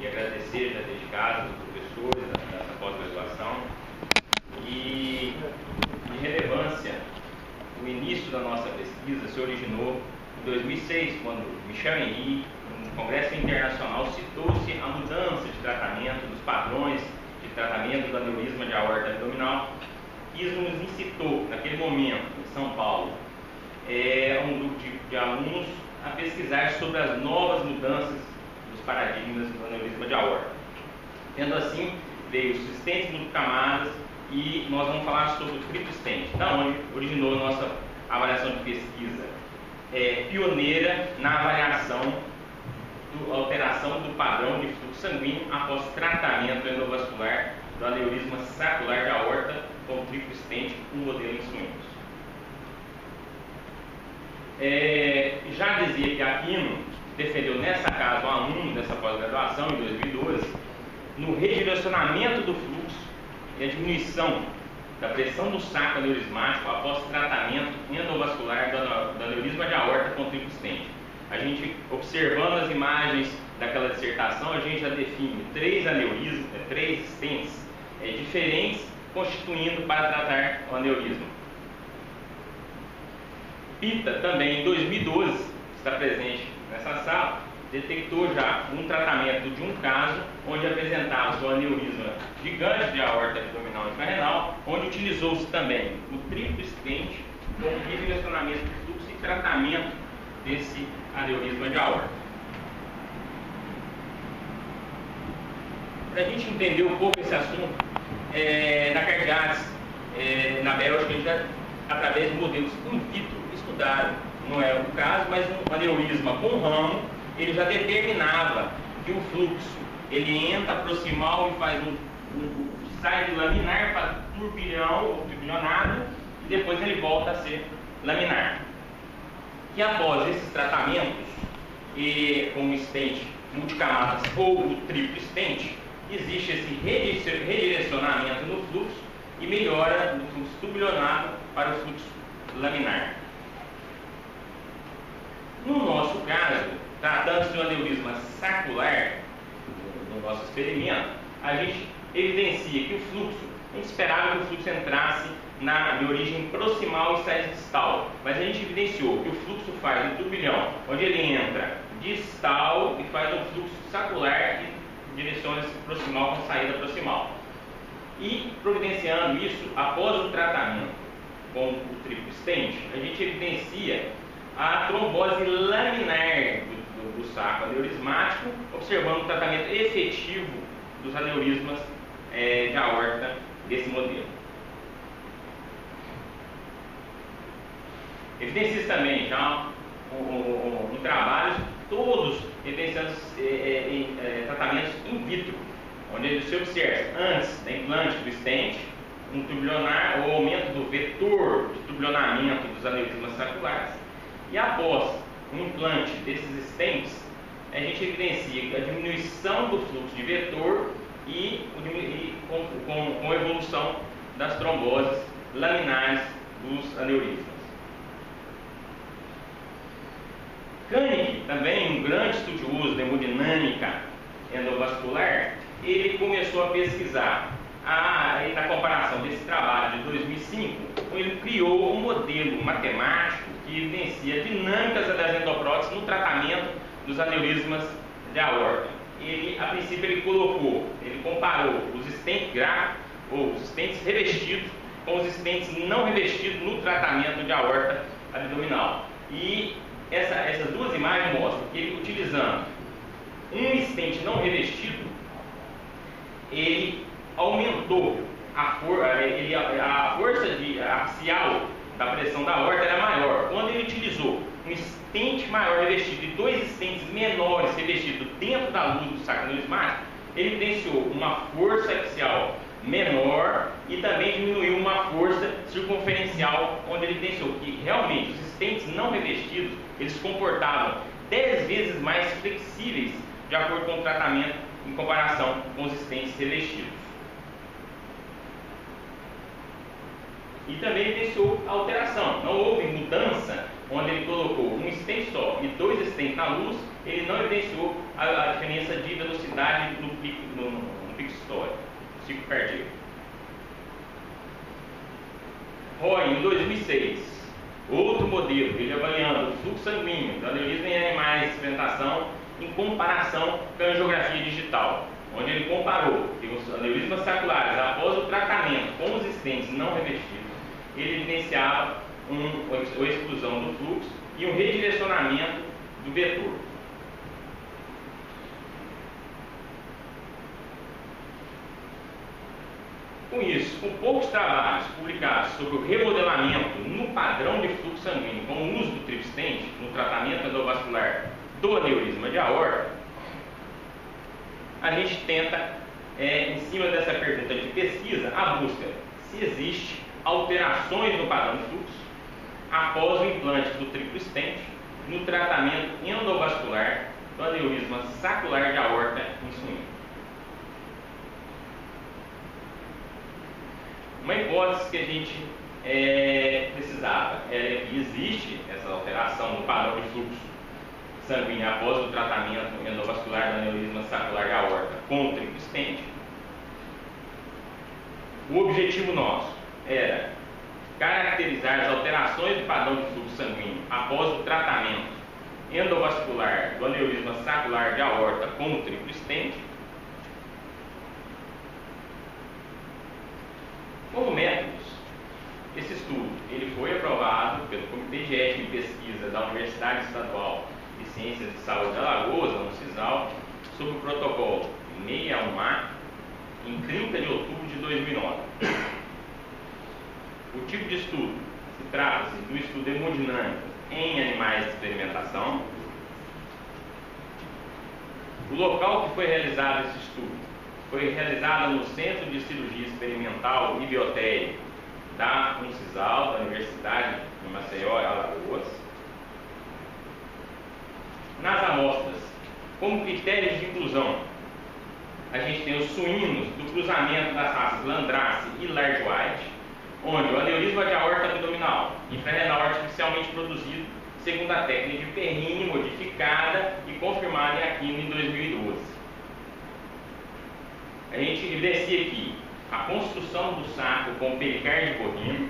e agradecer já desde casa os professores dessa pós-graduação. E de relevância, o início da nossa pesquisa se originou em 2006, quando Michel Henry, no Congresso Internacional, citou-se a mudança de tratamento, dos padrões de tratamento do aneurisma de aorta abdominal. Isso nos incitou, naquele momento, em São Paulo, um grupo de alunos a pesquisar sobre as novas mudanças dos paradigmas do aneurisma de aorta. Tendo assim, veio os stents multicamadas e nós vamos falar sobre o triplo stent, da onde originou a nossa avaliação de pesquisa pioneira na avaliação da alteração do padrão de fluxo sanguíneo após tratamento endovascular do aneurisma sacrolar de aorta com triplo stent, um modelo em suínos. Já dizia que Aquino defendeu nessa casa um aluno dessa pós-graduação em 2012 no redirecionamento do fluxo e a diminuição da pressão do saco aneurismático após tratamento endovascular do aneurisma de aorta com triplo stent. A gente, observando as imagens daquela dissertação, a gente já define três stents diferentes constituindo para tratar o aneurisma. Pita também em 2012, está presente nessa sala, detectou já um tratamento de um caso onde apresentava o aneurisma gigante de aorta abdominal infrarrenal, onde utilizou-se também o triplo stent como redirecionamento de fluxo e tratamento desse aneurisma de aorta. Para a gente entender um pouco esse assunto, na cardiates, na Bélgica, já, através de modelos in vitro estudaram, não é o caso, mas um aneurisma com ramo, ele já determinava que o fluxo ele entra proximal e faz sai de laminar para turbilhão ou turbilhonado e depois ele volta a ser laminar. E após esses tratamentos, com o stent multicamadas ou o triplo stent, existe esse redirecionamento no fluxo e melhora do fluxo turbilhonado para o fluxo laminar. No nosso caso, tratando-se de um aneurisma sacrolar, no nosso experimento, a gente evidencia que o fluxo, a gente esperava que o fluxo entrasse de origem proximal e saísse distal, mas a gente evidenciou que o fluxo faz um turbilhão, onde ele entra distal e faz um fluxo sacrolar e direciona-se proximal com saída proximal. E providenciando isso, após o tratamento com o triplo stent, a gente evidencia a trombose laminar do saco aneurismático, observando o tratamento efetivo dos aneurismas de aorta desse modelo. Evidencia também já um trabalho, todos evidenciando tratamentos in vitro, onde se observa antes da implante do stent, um turbilhonar ou aumento do vetor de turbilhonamento dos aneurismas saculares, e após o implante desses stents, a gente evidencia a diminuição do fluxo de vetor e com a evolução das tromboses laminares dos aneurismas. Koenig, também um grande estudioso da hemodinâmica endovascular, ele começou a pesquisar na comparação desse trabalho de 2005, ele criou um modelo matemático que evidencia dinâmicas das endopróteses no tratamento dos aneurismas de aorta. A princípio, ele comparou os stents gráficos, ou os stents revestidos, com os stents não revestidos no tratamento de aorta abdominal. E essas duas imagens mostram que ele, utilizando um stent não revestido, ele aumentou a força axial da pressão da aorta era maior. Quando ele utilizou um stent maior revestido e dois stents menores revestidos dentro da luz do saco aneurismático, ele evidenciou uma força axial menor e também diminuiu uma força circunferencial, onde ele evidenciou que realmente os stents não revestidos eles se comportavam 10 vezes mais flexíveis de acordo com o tratamento em comparação com os stents revestidos. E também evidenciou a alteração. Não houve mudança onde ele colocou um stent só e 2 stents na luz, ele não evidenciou a diferença de velocidade no pico sistólico, ciclo cardíaco. Roy, em 2006, outro modelo, ele avaliando o fluxo sanguíneo do aneurisma em animais de experimentação em comparação com a angiografia digital, onde ele comparou que os aneurismas saculares, após o tratamento com os stents não revestidos, ele evidenciava a exclusão do fluxo e um redirecionamento do vetor. Com isso, com poucos trabalhos publicados sobre o remodelamento no padrão de fluxo sanguíneo com o uso do tripstent no tratamento endovascular do aneurisma de aorta, a gente tenta, em cima dessa pergunta de pesquisa, a busca se existe alterações no padrão de fluxo após o implante do triplo stent no tratamento endovascular do aneurisma sacular de aorta em suíno. Uma hipótese que a gente precisava era que existe essa alteração no padrão de fluxo sanguíneo após o tratamento endovascular do aneurisma sacular de aorta com o triplo stent. O objetivo nosso era caracterizar as alterações do padrão de fluxo sanguíneo após o tratamento endovascular do aneurisma sacular de aorta com o triplo stent. Como métodos, esse estudo ele foi aprovado pelo Comitê de Ética e Pesquisa da Universidade Estadual de Ciências de Saúde de Alagoas, a UNCISAL, sob o protocolo 61A, em 30 de outubro de 2009. O tipo de estudo se trata do estudo hemodinâmico em animais de experimentação. O local que foi realizado esse estudo foi realizado no Centro de Cirurgia Experimental e Biotécnica da UNCISAL, da Universidade de Maceió, Alagoas. Nas amostras, como critérios de inclusão, a gente tem os suínos do cruzamento das raças Landrace e Large White, onde o aneurisma de aorta abdominal infrarrenal artificialmente produzido segundo a técnica de Perrine modificada e confirmada em Aquino em 2012. A gente evidencia aqui a construção do saco com pericárdio bovino,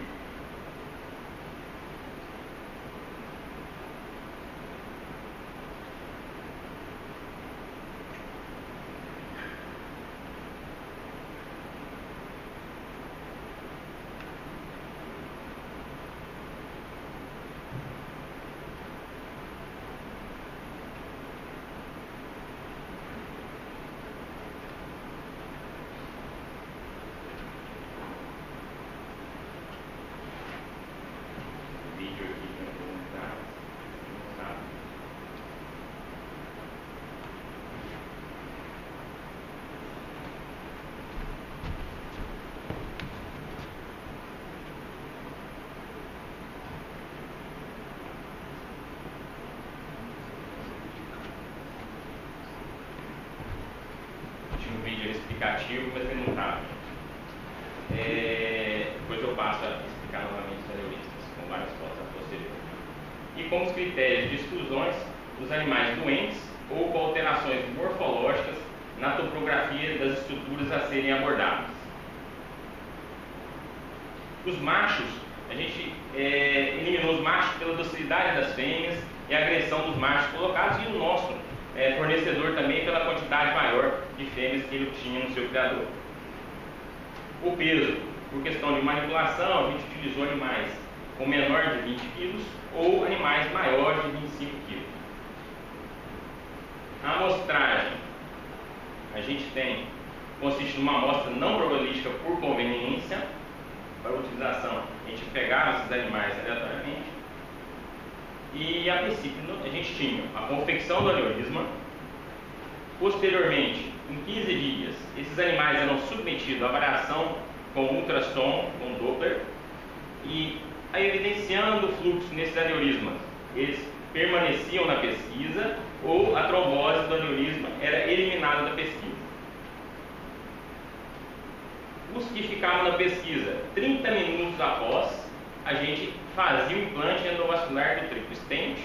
explicativo, mas ele não está. Depois eu passo a explicar novamente os aneurismas, com várias fotos a posterior. E como os critérios de exclusões dos animais doentes ou com alterações morfológicas na topografia das estruturas a serem abordadas. Os machos, a gente eliminou os machos pela docilidade das fêmeas e a agressão dos machos colocados, e o nosso fornecedor também pela quantidade maior de fêmeas que ele tinha no seu criador. O peso, por questão de manipulação, a gente utilizou animais com menor de 20 kg ou animais maiores de 25 kg. A amostragem, a gente consiste numa amostra não probabilística por conveniência. Para utilização, a gente pegava esses animais aleatoriamente. E a princípio a gente tinha a confecção do aneurisma. Posteriormente, em 15 dias, esses animais eram submetidos à avaliação com ultrassom, com Doppler, e aí, evidenciando o fluxo nesses aneurismas, eles permaneciam na pesquisa ou a trombose do aneurisma era eliminada da pesquisa. Os que ficavam na pesquisa 30 minutos após, a gente fazia o implante endovascular do triplo stent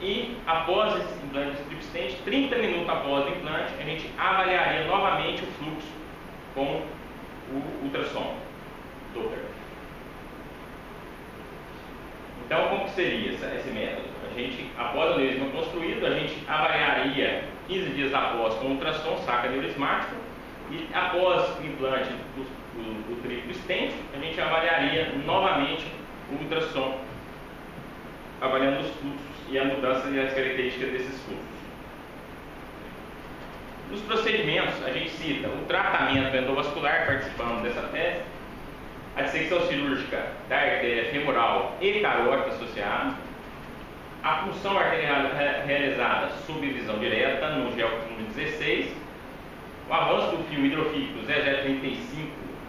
e, após esse implante do triplo stent, 30 minutos após o implante, a gente avaliaria novamente o fluxo com o ultrassom Doppler. Então, como que seria esse método? A gente, após o aneurisma construído, a gente avaliaria 15 dias após com ultrassom, saco aneurismático, e após o implante do triplo stent, a gente avaliaria novamente o ultrassom, avaliando os fluxos e a mudança e as características desses fluxos. Nos procedimentos, a gente cita o tratamento endovascular, participando dessa tese, a dissecção cirúrgica da artéria femoral e carótida associada, a punção arterial realizada sob visão direta no gel número 16, o avanço do fio hidrofílico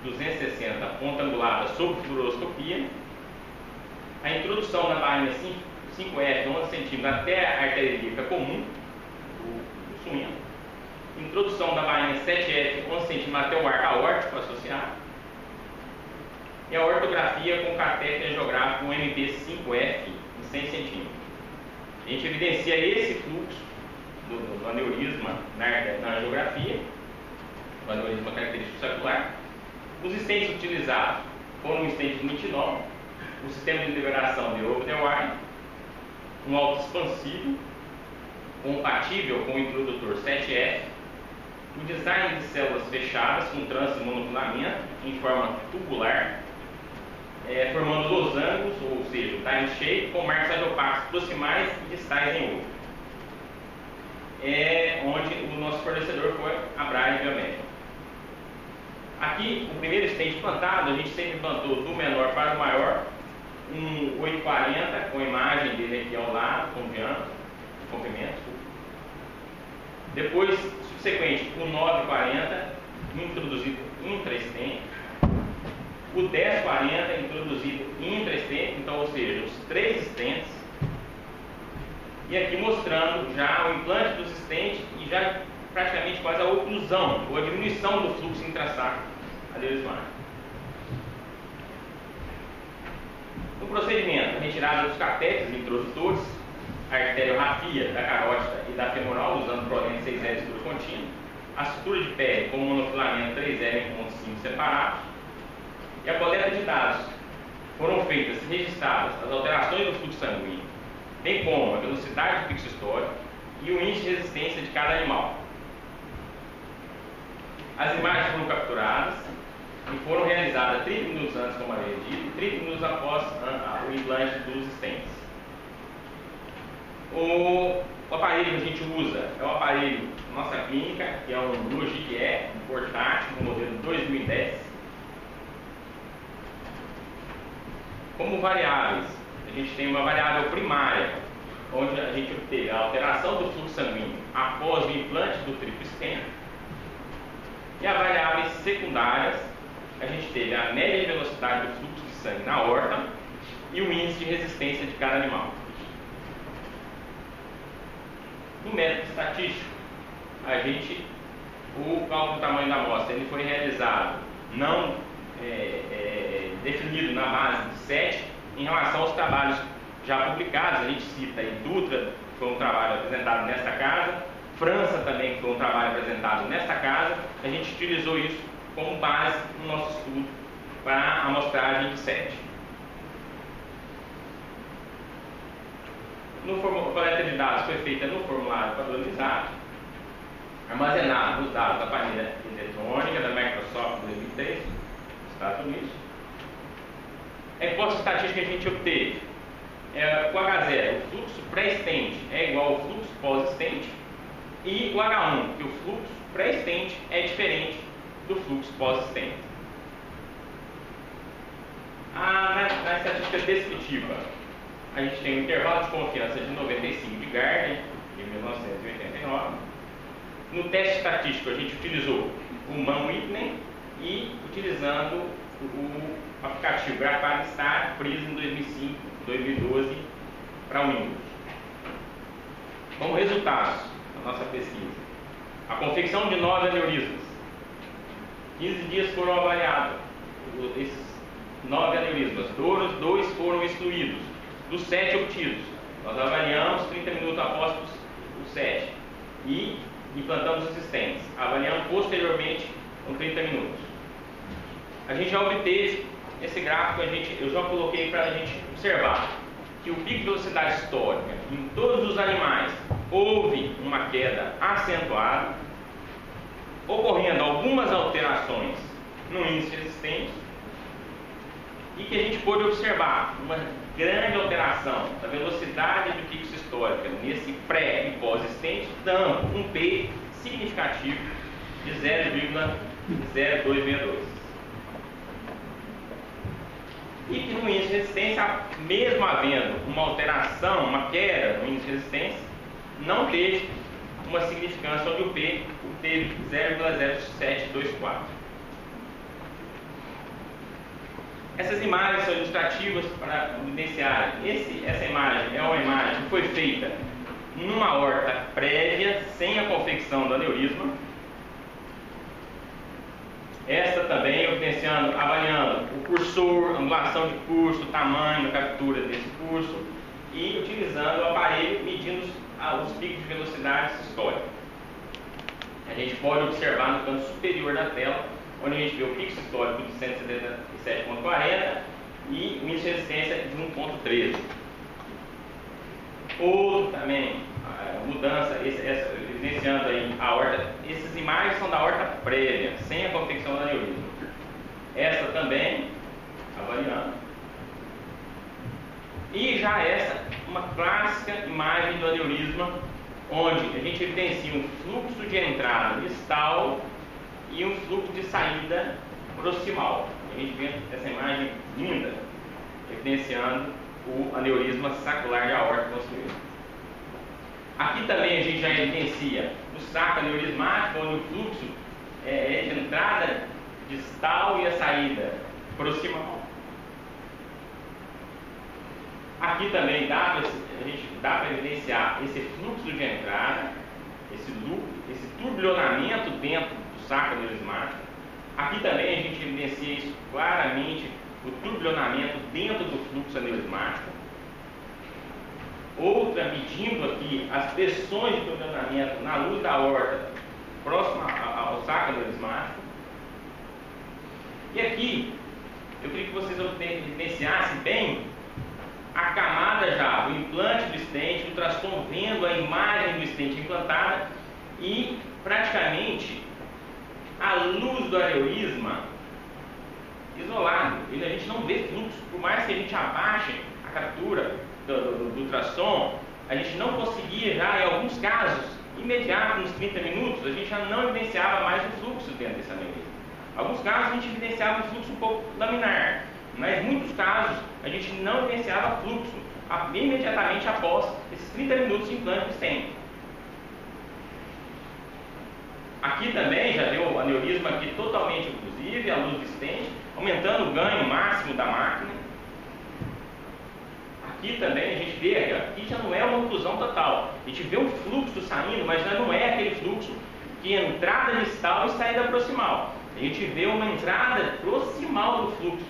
0035-260 ponta angulada sob fluoroscopia, a introdução da bainha 5F 11 cm até a artéria ilíaca comum do suíno, introdução da bainha 7F 11 cm até o arco aórtico associado, e a ortografia com catéter angiográfico MP5F em 100 cm. A gente evidencia esse fluxo do aneurisma na angiografia, o aneurisma característico sacular. Os stents utilizados foram um stent de nitinol, o sistema de liberação de over-the-wire, um autoexpansivo compatível com o introdutor 7F, o design de células fechadas com trânsito monofilamento em forma tubular, formando losangos, ou seja, time shape, com marcos adiopáticos proximais e distais em ovo. Onde o nosso fornecedor foi a Braille Biomédica. Aqui, o primeiro stent implantado, a gente sempre implantou do menor para o maior, um 840 com a imagem dele aqui ao lado, com diâmetro, comprimento. Depois, subsequente, o 940 introduzido intra-stent, o 1040 introduzido intra-stent, então, ou seja, os 3 stents, e aqui mostrando já o implante dos stents e já praticamente quase a oclusão ou a diminuição do fluxo intrasacro aneurismático. No procedimento, a retirada dos catéteres introdutores, a arteriorrafia da carótida e da femoral, usando prolene 6L estrutura contínua, a sutura de pele com monofilamento 3L em pontos 5 separados, e a coleta de dados. Foram feitas, registradas as alterações do fluxo sanguíneo, bem como a velocidade do fluxo histórico e o índice de resistência de cada animal. As imagens foram capturadas e foram realizadas 30 minutos antes, como havia dito, e 30 minutos após o implante dos stents. O aparelho que a gente usa é o aparelho nossa clínica, que é um Logic E, um portátil, um modelo 2010. Como variáveis, a gente tem uma variável primária, onde a gente obteve a alteração do fluxo sanguíneo após o implante do triplo stent. E as variáveis secundárias, a gente teve a média de velocidade do fluxo de sangue na aorta e o índice de resistência de cada animal. No método estatístico, o cálculo do tamanho da amostra ele foi realizado não definido na base de 7 em relação aos trabalhos já publicados. A gente cita aí Dutra, que foi um trabalho apresentado nesta casa, França também, que foi um trabalho apresentado nesta casa. A gente utilizou isso como base no nosso estudo para a amostragem de 7. A coleta de dados foi feita no formulário padronizado, armazenado os dados da planilha eletrônica da Microsoft 2003, Estados Unidos. A hipótese estatística que a gente obteve o H0, o fluxo pré-stent é igual ao fluxo pós-stent, e o H1, que o fluxo pré-stent é diferente do fluxo pós-stent. Na estatística descritiva, a gente tem um intervalo de confiança de 95 de Gardner, de 1989. No teste estatístico, a gente utilizou o Mann-Whitney e utilizando o aplicativo Graphic Star Prism 2005, 2012 para Windows. Como resultados da nossa pesquisa, a confecção de 9 aneurismas. 15 dias foram avaliados esses 9 aneurismas, 2 foram excluídos. Dos 7 obtidos, nós avaliamos 30 minutos após os 7 e implantamos os stents. Avaliamos posteriormente com 30 minutos. A gente já obteve esse gráfico, eu já coloquei para a gente observar que o pico de velocidade histórica em todos os animais houve uma queda acentuada, ocorrendo algumas alterações no índice de resistência, e que a gente pôde observar uma grande alteração da velocidade do pico histórica nesse pré e pós-existente, dando um P significativo de 0,0262. E que no índice de resistência, mesmo havendo uma alteração, uma queda no índice de resistência, não teve uma significância onde o P teve 0,0724. Essas imagens são ilustrativas para evidenciar. Essa imagem é uma imagem que foi feita numa aorta prévia, sem a confecção do aneurisma. Esta também evidenciando, avaliando o cursor, angulação de curso, tamanho, captura desse curso e utilizando o aparelho medindo os picos de velocidade sistólica. A gente pode observar no canto superior da tela, onde a gente vê o pico sistólico de 177,40 e o índice de resistência de 1,13. Outro também, mudança, evidenciando aí a aorta. Essas imagens são da aorta prévia, sem a confecção do aneurisma. Essa também, avaliando. E já essa, uma clássica imagem do aneurisma, onde a gente evidencia um fluxo de entrada distal e um fluxo de saída proximal. A gente vê essa imagem linda, evidenciando o aneurisma saccular de aorta construído. Aqui também a gente já evidencia o saco aneurismático, onde o fluxo é de entrada distal e a saída proximal. Aqui também a gente dá para evidenciar esse fluxo de entrada, esse turbilhonamento dentro do saco aneurismático. Aqui também a gente evidencia isso claramente, o turbilhonamento dentro do fluxo aneurismático. Outra medindo aqui as pressões de turbilhonamento na luz da aorta, próxima ao saco aneurismático. E aqui, eu queria que vocês evidenciassem bem a camada já, o implante do stent, o ultrassom vendo a imagem do stent implantada e praticamente a luz do aneurisma isolado. A gente não vê fluxo, por mais que a gente abaixe a captura do ultrassom, a gente não conseguia já, em alguns casos, imediato, nos 30 minutos, a gente já não evidenciava mais o fluxo dentro desse aneurisma. Em alguns casos a gente evidenciava um fluxo um pouco laminar, mas em muitos casos a gente não evidenciava fluxo imediatamente após esses 30 minutos de implante do stent. Aqui também já deu o aneurisma aqui totalmente oclusivo, a luz do stent, aumentando o ganho máximo da máquina. Aqui também a gente vê, aqui já não é uma oclusão total, a gente vê um fluxo saindo, mas já não é aquele fluxo que é entrada distal e saída proximal. A gente vê uma entrada proximal do fluxo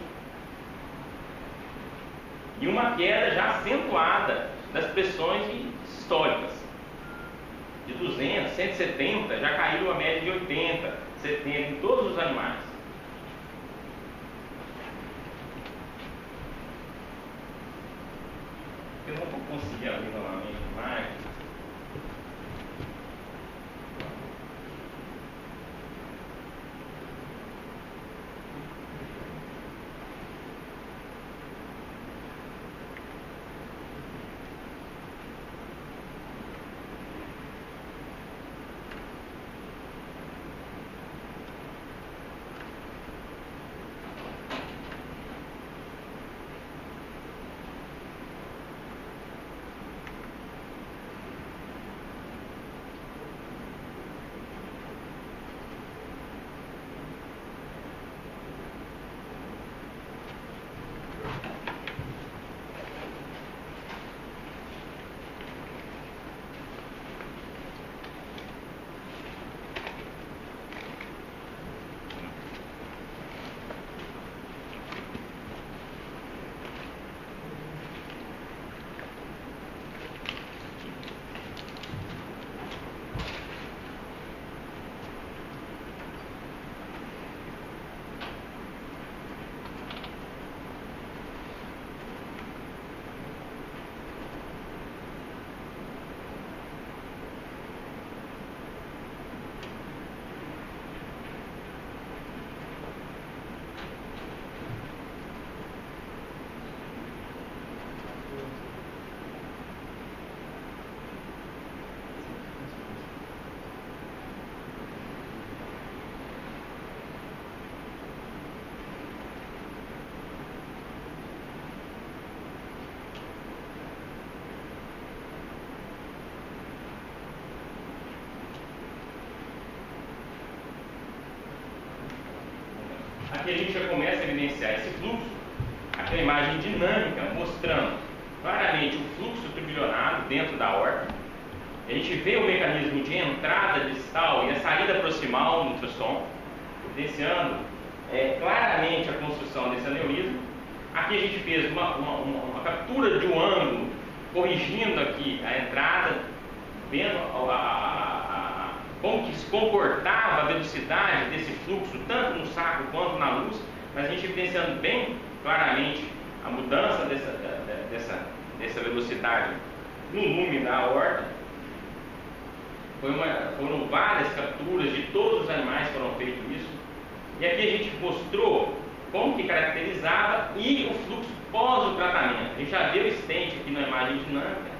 e uma queda já acentuada das pressões sistólicas. De 200, 170, já caiu a média de 80, 70 em todos os animais. Eu não vou conseguir abrir novamente mais. Aqui a gente já começa a evidenciar esse fluxo, aquela imagem dinâmica mostrando claramente o fluxo turbulionado dentro da aorta. A gente vê o mecanismo de entrada distal e a saída proximal no ultrassom, evidenciando claramente a construção desse aneurisma. Aqui a gente fez uma captura de um ângulo, corrigindo aqui a entrada, vendo como que se comportava a velocidade desse fluxo, tanto no saco quanto na luz, mas a gente evidenciando bem claramente a mudança dessa velocidade no lume da aorta. Foram várias capturas de todos os animais que foram feitos isso. E aqui a gente mostrou como que caracterizava e o fluxo pós o tratamento. A gente já vê o stent aqui na imagem dinâmica.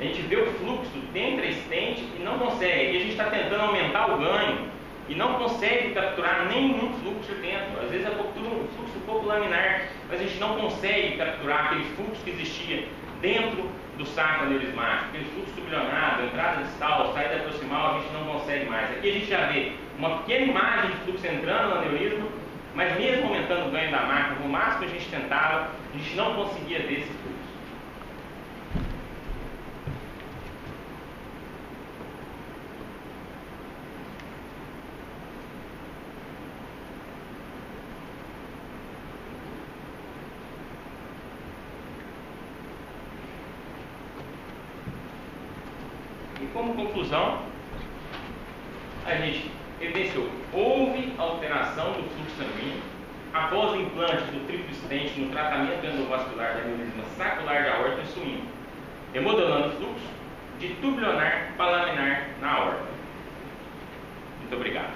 A gente vê o fluxo dentro da stent e não consegue. Aqui a gente está tentando aumentar o ganho e não consegue capturar nenhum fluxo dentro. Às vezes captura um fluxo um pouco laminar, mas a gente não consegue capturar aquele fluxo que existia dentro do saco aneurismático, aquele fluxo turbulionado, entrada distal, saída proximal, a gente não consegue mais. Aqui a gente já vê uma pequena imagem de fluxo entrando no aneurisma, mas mesmo aumentando o ganho da máquina, o máximo que a gente tentava, a gente não conseguia ver esse fluxo. E como conclusão, a gente evidenciou que houve alteração do fluxo sanguíneo após o implante do triplo stent no tratamento endovascular da aneurisma sacular de aorta em suíno, remodelando o fluxo de turbulionar para laminar na aorta. Muito obrigado.